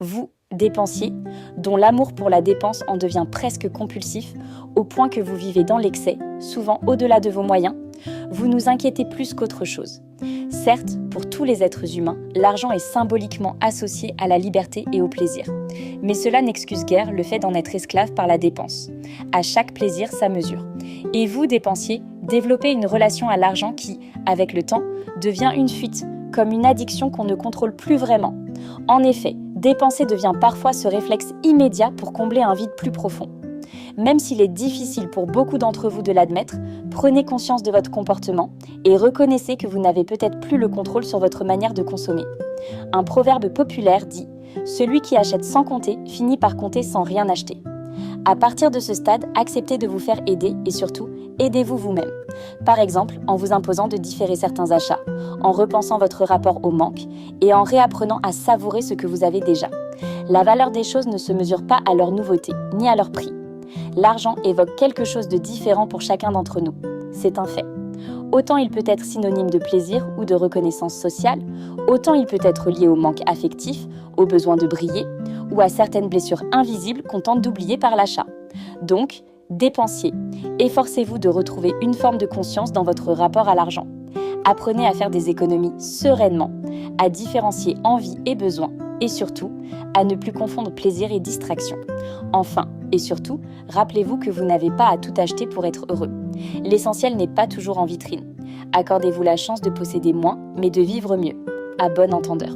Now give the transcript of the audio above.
Vous, dépensier, dont l'amour pour la dépense en devient presque compulsif, au point que vous vivez dans l'excès, souvent au-delà de vos moyens, vous nous inquiétez plus qu'autre chose. Certes, pour tous les êtres humains, l'argent est symboliquement associé à la liberté et au plaisir. Mais cela n'excuse guère le fait d'en être esclave par la dépense. À chaque plaisir, sa mesure. Et vous, dépensier, développez une relation à l'argent qui, avec le temps, devient une fuite, comme une addiction qu'on ne contrôle plus vraiment. En effet, dépenser devient parfois ce réflexe immédiat pour combler un vide plus profond. Même s'il est difficile pour beaucoup d'entre vous de l'admettre, prenez conscience de votre comportement et reconnaissez que vous n'avez peut-être plus le contrôle sur votre manière de consommer. Un proverbe populaire dit « Celui qui achète sans compter finit par compter sans rien acheter ». À partir de ce stade, acceptez de vous faire aider et surtout, aidez-vous vous-même. Par exemple, en vous imposant de différer certains achats, en repensant votre rapport au manque et en réapprenant à savourer ce que vous avez déjà. La valeur des choses ne se mesure pas à leur nouveauté, ni à leur prix. L'argent évoque quelque chose de différent pour chacun d'entre nous. C'est un fait. Autant il peut être synonyme de plaisir ou de reconnaissance sociale, autant il peut être lié au manque affectif, au besoin de briller, ou à certaines blessures invisibles qu'on tente d'oublier par l'achat. Donc, dépensier, efforcez-vous de retrouver une forme de conscience dans votre rapport à l'argent. Apprenez à faire des économies sereinement, à différencier envie et besoin, et surtout, à ne plus confondre plaisir et distraction. Enfin, et surtout, rappelez-vous que vous n'avez pas à tout acheter pour être heureux. L'essentiel n'est pas toujours en vitrine. Accordez-vous la chance de posséder moins, mais de vivre mieux. À bon entendeur.